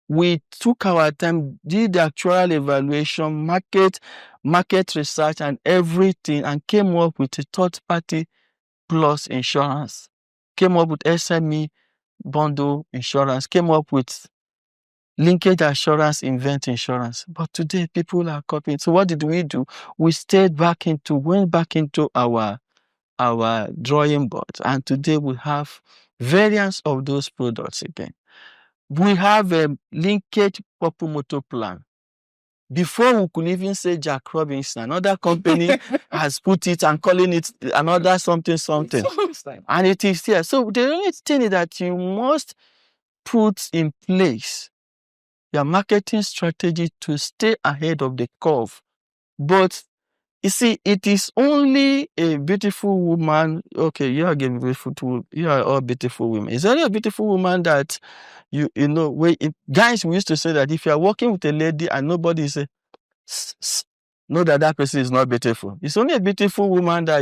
We took our time, did the actual evaluation, market research and everything, and came up with a third party plus insurance, came up with SME bundle insurance, came up with linkage assurance, event insurance. But today people are copying. So what did we do? We went back into our drawing board, and today we have variants of those products again. We have a linkage purple motor plan. Before we could even say Jack Robinson, another company has put it and calling it another something. And it is here. So the only thing is that you must put in place your marketing strategy to stay ahead of the curve. But you see, it is only a beautiful woman. Okay, you are all beautiful women. It's only a beautiful woman that guys, we used to say that if you are working with a lady and nobody say, know that person is not beautiful. It's only a beautiful woman that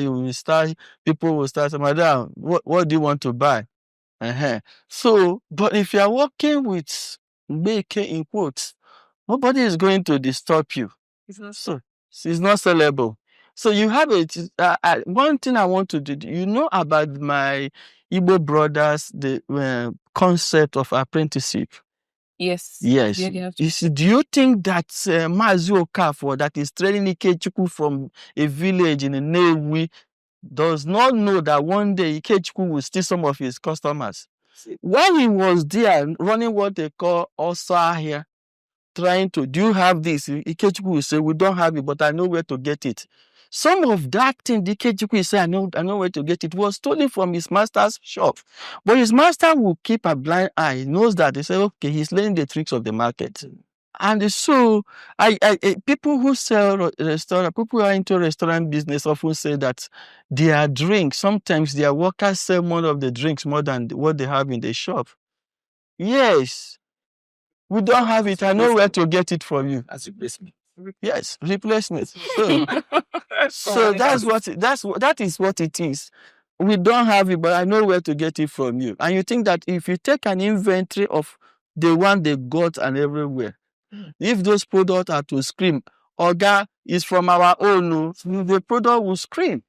people will start saying, Madam, what do you want to buy? So, but if you are working with in quotes, nobody is going to disturb you. It's not sellable. So you have one thing I want to do, about my Igbo brothers, the concept of apprenticeship. Yes. Do you think that Mazi Okafor, that is training Ikechukwu from a village in Nnewi, does not know that one day Ikechukwu will steal some of his customers? When he was there running what they call Osa here, do you have this? Ikechukwu will say, we don't have it, but I know where to get it. Some of that thing, the Ikechukwu will say, I know where to get it, was stolen from his master's shop. But his master will keep a blind eye. He knows that. They say, okay, he's learning the tricks of the market. And so, people who sell restaurant, people who are into restaurant business often say that their drinks, sometimes their workers sell more of the drinks more than what they have in the shop. Yes. We don't have it. I know where to get it from you. As replacement. Yes, replacement. So that is what it is. We don't have it, but I know where to get it from you. And you think that if you take an inventory of the one they got and everywhere, if those products are to scream, Oga is from our own, the product will scream.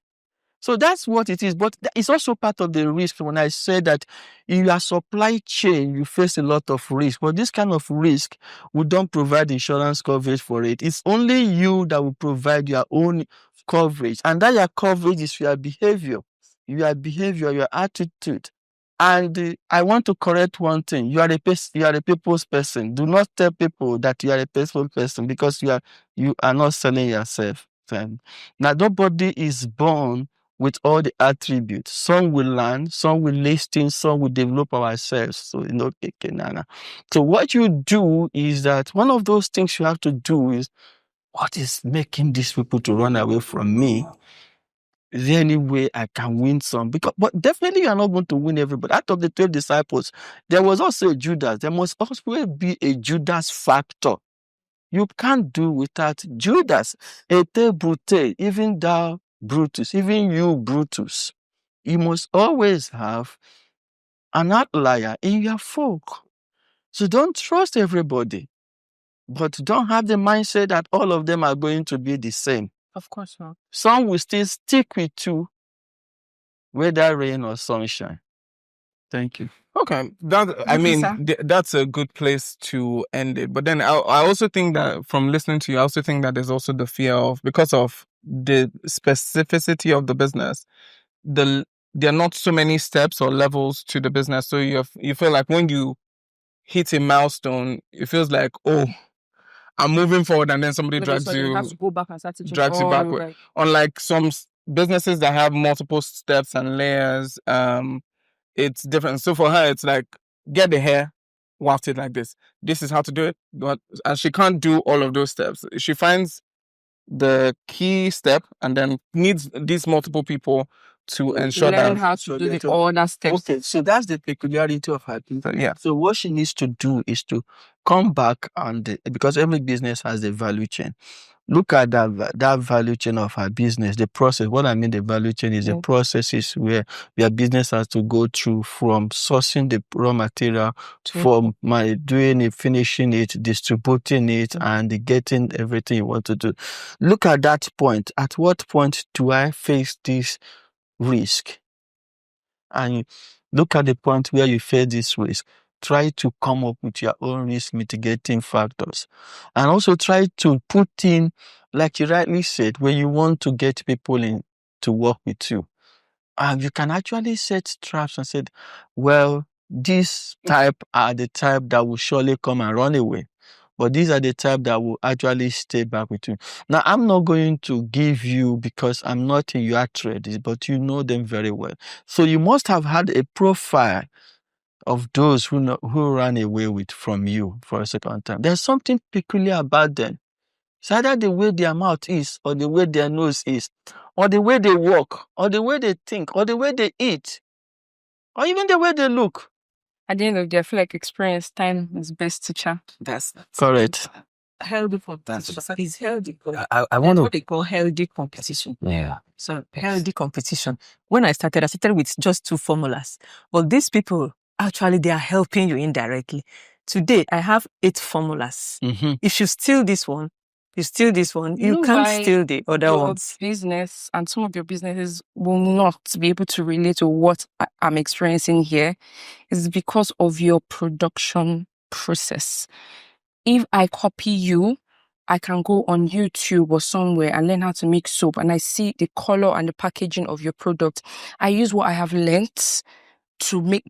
So that's what it is. But it's also part of the risk when I say that in your supply chain, you face a lot of risk. But this kind of risk, we don't provide insurance coverage for it. It's only you that will provide your own coverage. And that your coverage is your behavior, your attitude. And I want to correct one thing. You are a people's person. Do not tell people that you are a peaceful person because you are not selling yourself. Now, nobody is born with all the attributes. Some will learn, some will listen, some will develop ourselves. So, So what you do is that one of those things you have to do is, what is making these people to run away from me? is there any way I can win some? But definitely you are not going to win everybody. Out of the 12 disciples, there was also a Judas. There must also be a Judas factor. You can't do without Judas. Ete brute, even thou Brutus, even you Brutus. You must always have an outlier in your folk. So don't trust everybody, but don't have the mindset that all of them are going to be the same. Of course not. Some will still stick with you, whether rain or sunshine. Thank you. Okay, that's a good place to end it. But then I also think that from listening to you, I also think that there's also the fear of, because of the specificity of the business, there are not so many steps or levels to the business. So you feel like when you hit a milestone, it feels like, oh, I'm moving forward, and then somebody drags you, have to go back and start to drags you backward. right. Unlike some businesses that have multiple steps and layers, it's different. So for her, it's like, get the hair, waft it like this. This is how to do it. And she can't do all of those steps. She finds the key step and then needs these multiple people to ensure Learn that how to do the other steps. Okay, so that's the peculiarity of her business. Yeah. So what she needs to do is to come back and, because every business has a value chain. Look at that value chain of her business, the process. What I mean, the value chain is the processes where your business has to go through, from sourcing the raw material, from doing it, finishing it, distributing it, and getting everything you want to do. Look at that point. At what point do I face this risk? And look at the point where you face this risk. Try to come up with your own risk mitigating factors. And also try to put in, like you rightly said, when you want to get people in to work with you. And you can actually set traps and say, well, this type are the type that will surely come and run away. But these are the type that will actually stay back with you. Now, I'm not going to give you, because I'm not in your trade, but you know them very well. So you must have had a profile of those who ran away from you for a second time. There's something peculiar about them. It's either the way their mouth is, or the way their nose is, or the way they walk, or the way they think, or the way they eat, or even the way they look. At the end of the day, I feel like experience time is best teacher. That's correct. Healthy competition. It's healthy. I want to. What they call healthy competition. Yeah. So healthy competition. When I started with just 2 formulas, but these people actually they are helping you indirectly. Today I have 8 formulas. Mm-hmm. If you steal this one, you steal this one. You can't steal the other ones. Business and some of your businesses will not be able to relate to what I'm experiencing here is because of your production process. If I copy you, I can go on YouTube or somewhere and learn how to make soap, and I see the color and the packaging of your product. I use what I have learnt to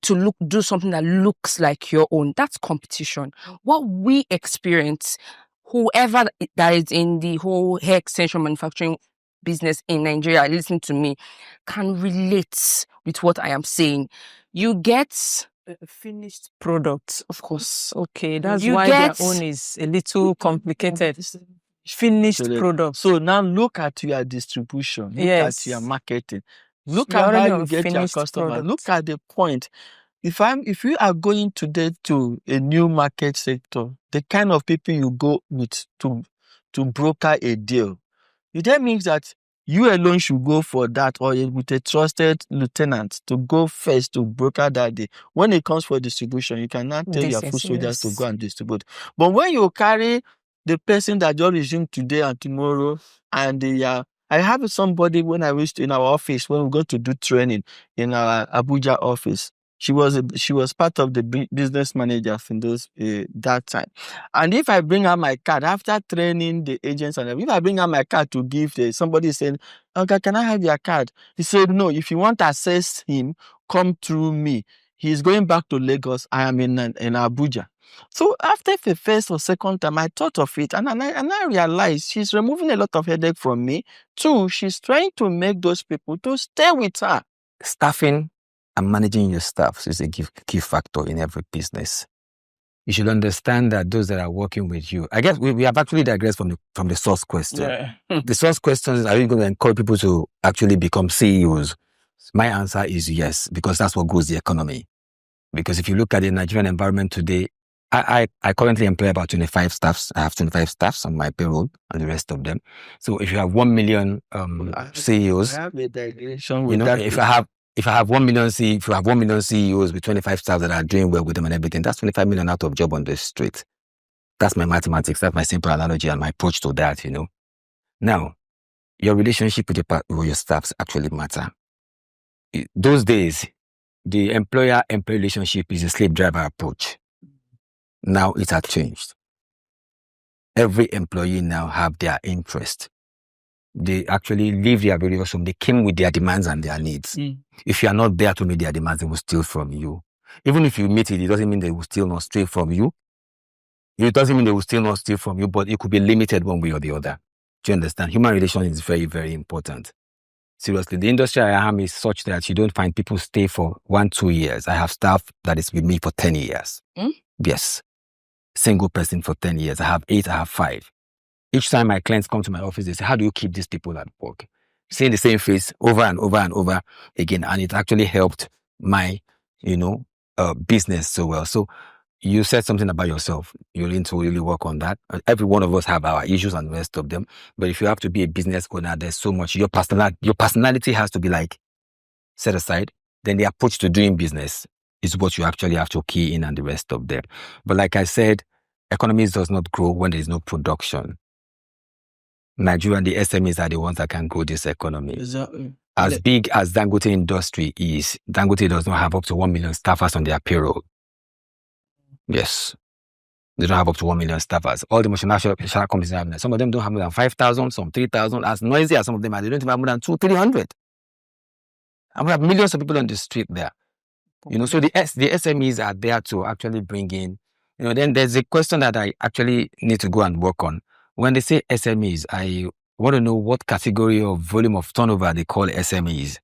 do something that looks like your own. That's competition. What we experience, whoever that is in the whole hair extension manufacturing business in Nigeria, listen to me, can relate with what I am saying. You get a finished product, of course. Okay, that's why their own is a little complicated. Finished product. So now look at your distribution. Look at your marketing. Look at how you get your customer. Look at the point. If you are going today to a new market sector, the kind of people you go with to broker a deal, that means that you alone should go for that, or with a trusted lieutenant to go first to broker that deal. When it comes for distribution, you cannot tell your foot soldiers to go and distribute. But when you carry the person that just resumed today and tomorrow, and I have somebody when I was in our office, when we go to do training in our Abuja office. She was part of the business managers in that time. And if I bring her my card after training the agents, and if I bring her my card to give somebody saying, "Okay, can I have your card?" He said, "No, if you want to access him, come through me. He's going back to Lagos. I am in Abuja." So after the first or second time, I thought of it, and I realized she's removing a lot of headache from me. 2, she's trying to make those people to stay with her. Staffing and managing your staff is a key factor in every business. you should understand that those that are working with you, I guess we have actually digressed from the source question. Yeah. The source question is, are you going to encourage people to actually become CEOs? My answer is yes, because that's what grows the economy. Because if you look at the Nigerian environment today, I currently employ about 25 staffs. I have 25 staffs on my payroll and the rest of them. So if you have 1 million CEOs, I have a digression with you know, that. if I have 1 million CEOs with 25 staff that are doing well with them and everything, that's 25 million out of job on the street. That's my mathematics. That's my simple analogy and my approach to that, you know. Now, your relationship with your staffs actually matter. Those days, the employer-employee relationship is a slave driver approach. Now it has changed. Every employee now have their interest. They actually leave their various home. They came with their demands and their needs. If you are not there to meet their demands, they will steal from you. Even if you meet it, it doesn't mean they will still not steal from you. It doesn't mean they will still not steal from you, but it could be limited one way or the other. Do you understand? Human relation is very, very important. Seriously, the industry I am is such that you don't find people stay for 1-2 years. I have staff that is with me for 10 years. Yes. Single person for 10 years. I have 8, I have 5. Each time my clients come to my office, they say, how do you keep these people at work? Seeing the same face over and over and over again. And it actually helped my, business so well. So you said something about yourself. You need to really work on that. Every one of us have our issues and the rest of them. But if you have to be a business owner, there's so much. Your personality has to be set aside. Then the approach to doing business is what you actually have to key in and the rest of them. But like I said, economies does not grow when there is no production. Nigeria and the SMEs are the ones that can grow this economy. Exactly. As big as Dangote industry is, Dangote does not have up to 1 million staffers on their payroll. Yes. They don't have up to 1 million staffers. All the multinational companies have that. Some of them don't have more than 5,000, some 3,000. As noisy as some of them are, they don't even have more than 200-300. And we have millions of people on the street there. So the SMEs are there to actually bring in. Then there's a question that I actually need to go and work on. When they say SMEs, I want to know what category of volume of turnover they call SMEs.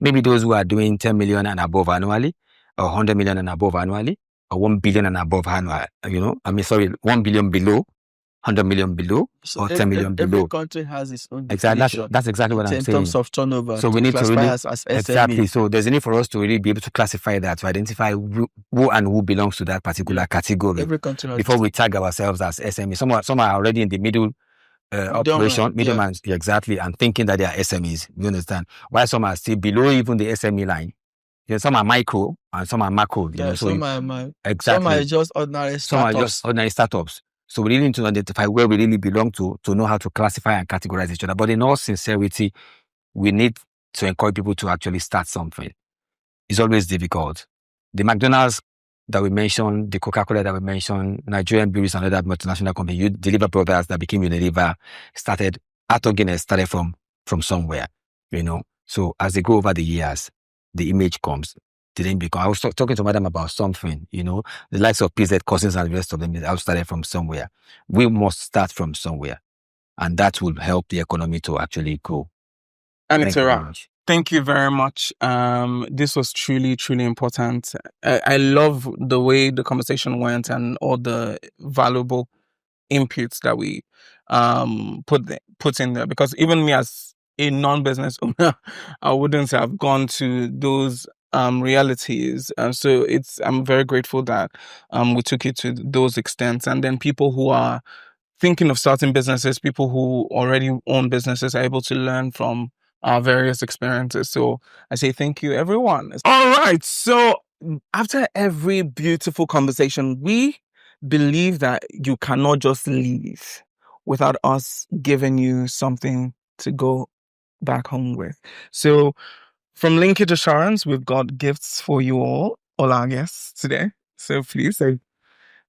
Maybe those who are doing 10 million and above annually, or 100 million and above annually, or 1 billion and above annually. 1 billion below, 100 million below, or 10 million below. Every country has its own definition. That's exactly what I'm saying. In terms of turnover, so we need to really as SME. Exactly. So there's a need for us to really be able to classify that, to identify who and who belongs to that particular category. Every country before we tag ourselves as SME. Some are already in the middle operation, middleman, exactly, and thinking that they are SMEs. You understand? While some are still below even the SME line. Some are micro and some are macro. Some are just ordinary startups. Some are just ordinary startups. So we really need to identify where we really belong to know how to classify and categorize each other. But in all sincerity, we need to encourage people to actually start something. It's always difficult. The McDonald's that we mentioned, the Coca-Cola that we mentioned, Nigerian breweries and other multinational companies, Deliver Brothers that became Unilever, started from somewhere, So as they go over the years, the image comes. Didn't become. I was talking to madam about something, the likes of PZ Cousins and the rest of them. I started from somewhere. We must start from somewhere, and that will help the economy to actually grow. Thank you very much. This was truly, truly important. I love the way the conversation went and all the valuable inputs that we put in there. Because even me as a non-business owner, I wouldn't have gone to those realities. So I'm very grateful that we took it to those extents. And then people who are thinking of starting businesses, people who already own businesses are able to learn from our various experiences. So I say thank you, everyone. All right. So after every beautiful conversation, we believe that you cannot just leave without us giving you something to go back home with. So from Linkage Assurance, we've got gifts for you all our guests today. So please say.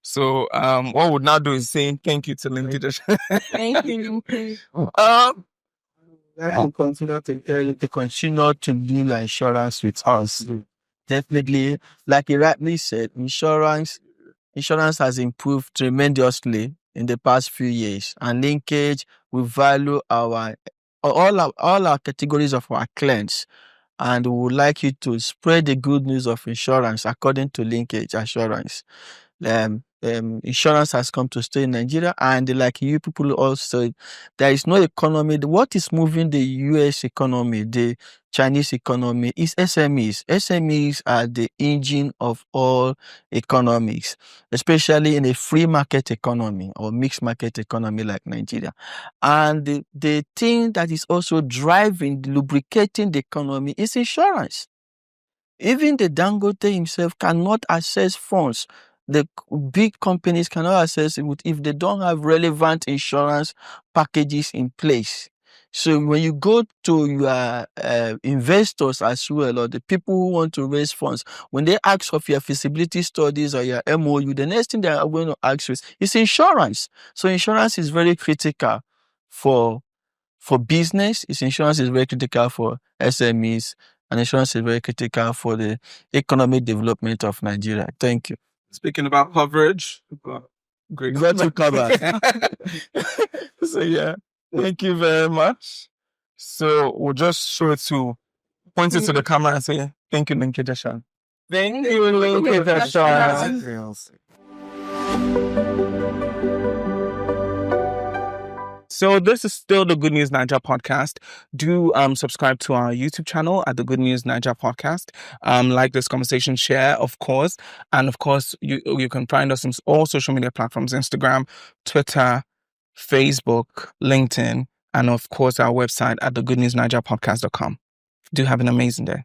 So what we'll now do is say thank you to Linkage Assurance. Thank you. To continue to do insurance with us. Definitely, like he rightly said, insurance has improved tremendously in the past few years. And Linkage, we value all our categories of our clients, and we would like you to spread the good news of insurance according to Linkage Assurance. insurance has come to stay in Nigeria, and like you people also, there is no economy. What is moving the US economy, the Chinese economy, is SMEs. SMEs are the engine of all economics, especially in a free market economy or mixed market economy like Nigeria. And the thing that is also driving, lubricating the economy is insurance. Even the Dangote himself cannot access funds. The big companies cannot access it if they don't have relevant insurance packages in place. So when you go to your investors as well, or the people who want to raise funds, when they ask of your feasibility studies or your MOU, the next thing they are going to ask you is insurance. So insurance is very critical for business. Insurance is very critical for SMEs, and insurance is very critical for the economic development of Nigeria. Thank you. Speaking about coverage, great. Got to cover. So yeah, thank you very much. So we'll just show it to, point it to the camera and say, thank you, Linkedashan. Thank you, Linkedashan. So this is still the Good News Niger podcast. Do subscribe to our YouTube channel at the Good News Niger podcast. Like this conversation, share, of course. And of course, you can find us on all social media platforms, Instagram, Twitter, Facebook, LinkedIn, and of course our website at thegoodnewsnigerpodcast.com. Do have an amazing day.